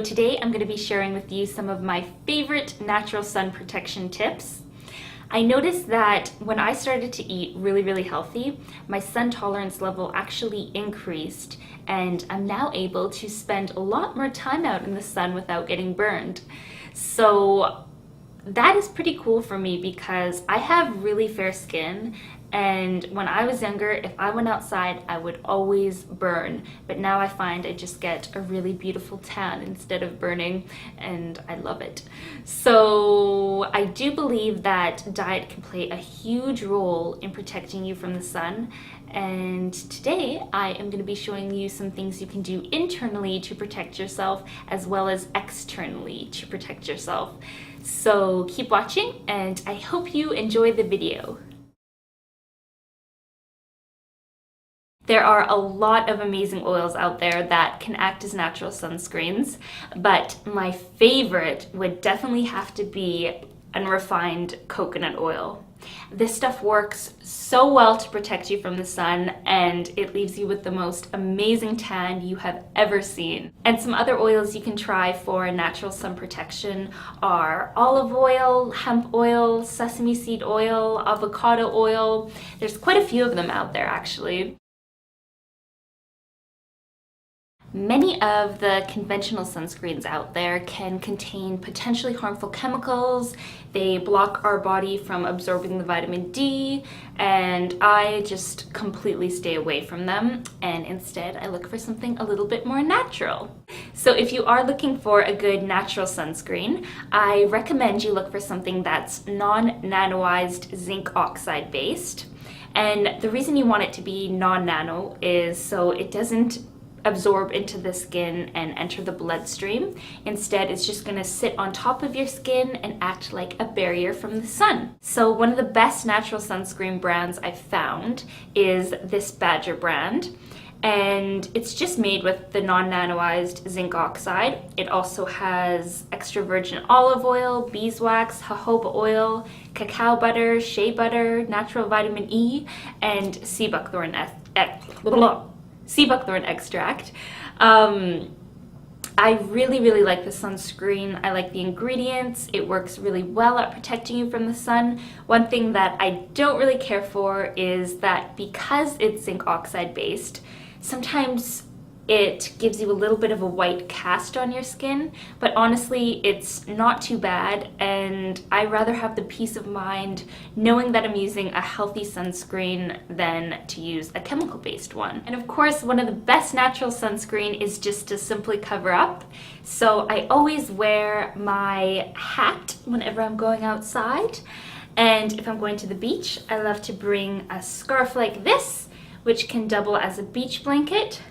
today I'm going to be sharing with you some of my favorite natural sun protection tips. I noticed that when I started to eat really healthy, my sun tolerance level actually increased, and I'm now able to spend a lot more time out in the sun without getting burned. So that is pretty cool for me because I have really fair skin, and when I was younger, if I went outside, I would always burn. But now I find I just get a really beautiful tan instead of burning, and I love it. So I do believe that diet can play a huge role in protecting you from the sun. And today I am going to be showing you some things you can do internally to protect yourself as well as externally to protect yourself. So keep watching and I hope you enjoy the video. There are a lot of amazing oils out there that can act as natural sunscreens, but my favorite would definitely have to be unrefined coconut oil. This stuff works so well to protect you from the sun, and it leaves you with the most amazing tan you have ever seen. And some other oils you can try for natural sun protection are olive oil, hemp oil, sesame seed oil, avocado oil. There's quite a few of them out there actually. Many of the conventional sunscreens out there can contain potentially harmful chemicals. They block our body from absorbing the vitamin D, and I just completely stay away from them, and instead I look for something a little bit more natural. So if you are looking for a good natural sunscreen, I recommend you look for something that's non-nanoized zinc oxide based. And the reason you want it to be non-nano is so it doesn't absorb into the skin and enter the bloodstream. Instead, it's just going to sit on top of your skin and act like a barrier from the sun. So one of the best natural sunscreen brands I've found is this Badger brand, and it's just made with the non-nanoized zinc oxide. It also has extra virgin olive oil, beeswax, jojoba oil, cacao butter, shea butter, natural vitamin E, and sea buckthorn extract. I really like the sunscreen. I like the ingredients. It works really well at protecting you from the sun. One thing that I don't really care for is that because it's zinc oxide based, sometimes it gives you a little bit of a white cast on your skin, but honestly, it's not too bad, and I rather have the peace of mind knowing that I'm using a healthy sunscreen than to use a chemical-based one. And of course, one of the best natural sunscreen is just to simply cover up. So I always wear my hat whenever I'm going outside, and if I'm going to the beach, I love to bring a scarf like this, which can double as a beach blanket.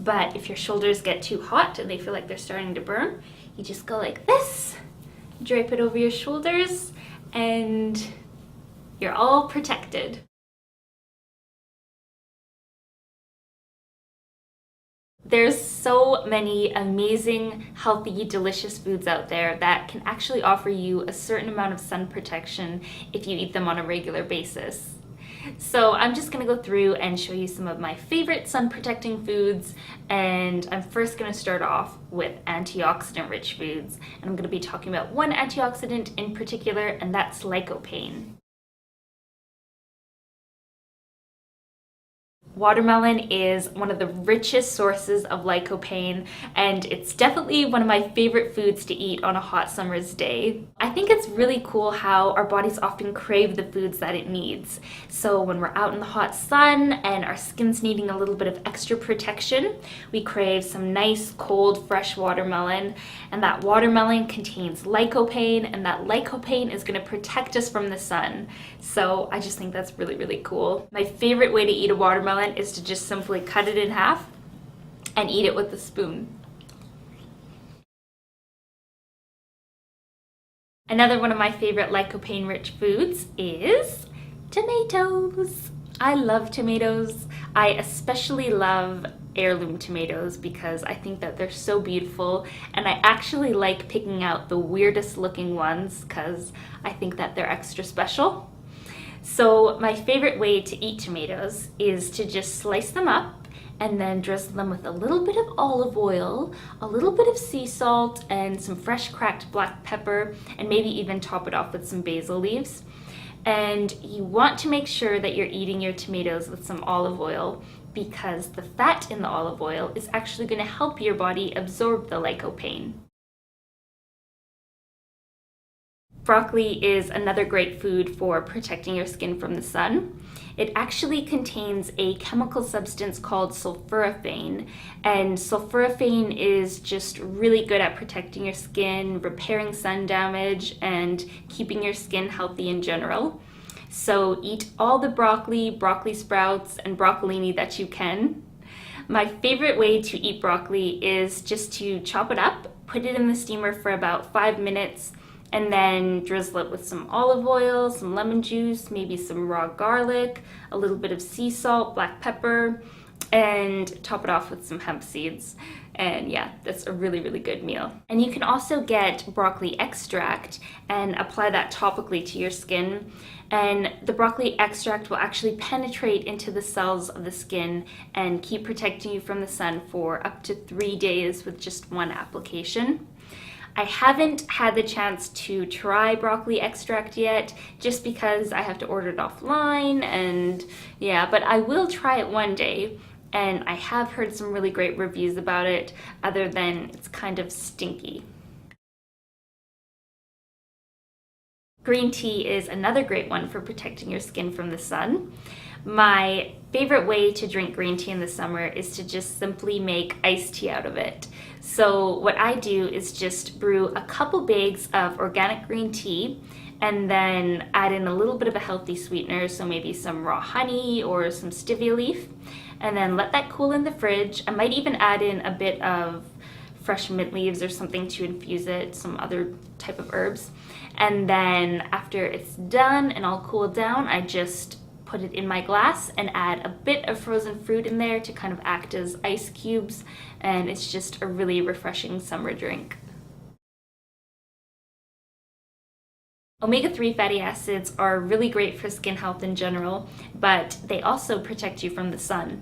But if your shoulders get too hot and they feel like they're starting to burn, you just go like this, drape it over your shoulders, and you're all protected. There's so many amazing, healthy, delicious foods out there that can actually offer you a certain amount of sun protection if you eat them on a regular basis. So I'm just going to go through and show you some of my favorite sun protecting foods, and I'm first going to start off with antioxidant rich foods, and I'm going to be talking about one antioxidant in particular, and that's lycopene. Watermelon is one of the richest sources of lycopene, and it's definitely one of my favorite foods to eat on a hot summer's day. I think it's really cool how our bodies often crave the foods that it needs. So when we're out in the hot sun and our skin's needing a little bit of extra protection, we crave some nice, cold, fresh watermelon, and that watermelon contains lycopene, and that lycopene is going to protect us from the sun. So I just think that's really cool. My favorite way to eat a watermelon is to just simply cut it in half and eat it with a spoon. Another one of my favorite lycopene-rich foods is tomatoes. I love tomatoes. I especially love heirloom tomatoes because I think that they're so beautiful, and I actually like picking out the weirdest looking ones because I think that they're extra special. So my favorite way to eat tomatoes is to just slice them up and then drizzle them with a little bit of olive oil, a little bit of sea salt, and some fresh cracked black pepper, and maybe even top it off with some basil leaves. And you want to make sure that you're eating your tomatoes with some olive oil, because the fat in the olive oil is actually going to help your body absorb the lycopene. Broccoli is another great food for protecting your skin from the sun. It actually contains a chemical substance called sulforaphane, and sulforaphane is just really good at protecting your skin, repairing sun damage, and keeping your skin healthy in general. So eat all the broccoli sprouts, and broccolini that you can. My favorite way to eat broccoli is just to chop it up, put it in the steamer for about 5 minutes, and then drizzle it with some olive oil, some lemon juice, maybe some raw garlic, a little bit of sea salt, black pepper, and top it off with some hemp seeds. And yeah, that's a really, really good meal. And you can also get broccoli extract and apply that topically to your skin. And the broccoli extract will actually penetrate into the cells of the skin and keep protecting you from the sun for up to 3 days with just one application. I haven't had the chance to try broccoli extract yet, just because I have to order it offline, and yeah, but I will try it one day, and I have heard some really great reviews about it, other than it's kind of stinky. Green tea is another great one for protecting your skin from the sun. My favorite way to drink green tea in the summer is to just simply make iced tea out of it. So what I do is just brew a couple bags of organic green tea and then add in a little bit of a healthy sweetener, so maybe some raw honey or some stevia leaf, and then let that cool in the fridge. I might even add in a bit of fresh mint leaves or something to infuse it, some other type of herbs. And then after it's done and all cooled down, I just put it in my glass and add a bit of frozen fruit in there to kind of act as ice cubes, and it's just a really refreshing summer drink. Omega-3 fatty acids are really great for skin health in general, but they also protect you from the sun.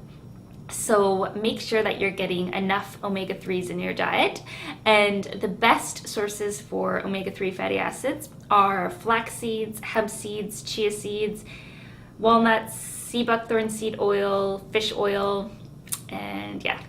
So make sure that you're getting enough omega-3s in your diet, and the best sources for omega-3 fatty acids are flax seeds, hemp seeds, chia seeds, walnuts, sea buckthorn seed oil, fish oil, and yeah.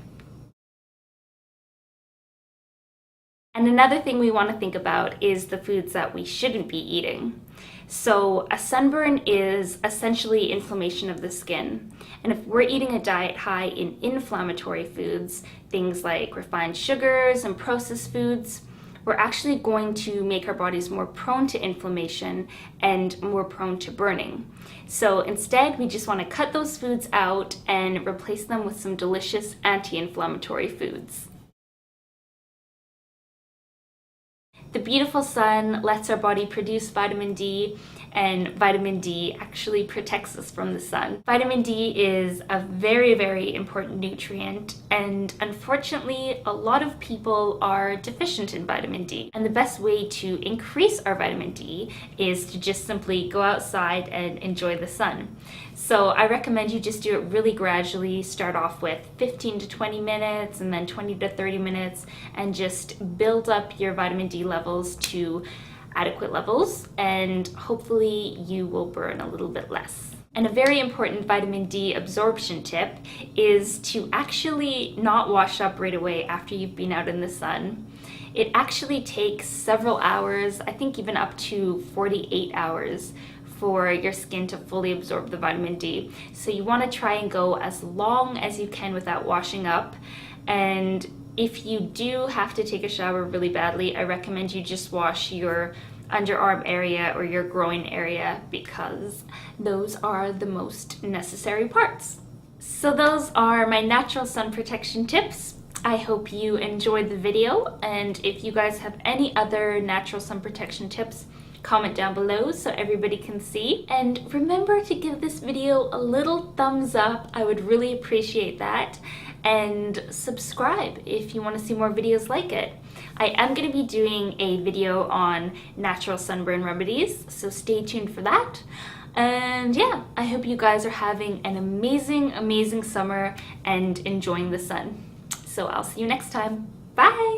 And another thing we want to think about is the foods that we shouldn't be eating. So a sunburn is essentially inflammation of the skin. And if we're eating a diet high in inflammatory foods, things like refined sugars and processed foods, we're actually going to make our bodies more prone to inflammation and more prone to burning. So instead, we just want to cut those foods out and replace them with some delicious anti-inflammatory foods. The beautiful sun lets our body produce vitamin D, and vitamin D actually protects us from the sun. Vitamin D is a very, very important nutrient, and unfortunately, a lot of people are deficient in vitamin D. And the best way to increase our vitamin D is to just simply go outside and enjoy the sun. So I recommend you just do it really gradually. Start off with 15 to 20 minutes and then 20 to 30 minutes, and just build up your vitamin D levels to adequate levels, and hopefully you will burn a little bit less. And a very important vitamin D absorption tip is to actually not wash up right away after you've been out in the sun. It actually takes several hours, I think even up to 48 hours, for your skin to fully absorb the vitamin D. So you want to try and go as long as you can without washing up. And if you do have to take a shower really badly, I recommend you just wash your underarm area or your groin area, because those are the most necessary parts. So those are my natural sun protection tips. I hope you enjoyed the video, and if you guys have any other natural sun protection tips, comment down below so everybody can see. And remember to give this video a little thumbs up. I would really appreciate that. And subscribe if you want to see more videos like it. I am going to be doing a video on natural sunburn remedies, so stay tuned for that. And yeah, I hope you guys are having an amazing, amazing summer and enjoying the sun. So I'll see you next time. Bye!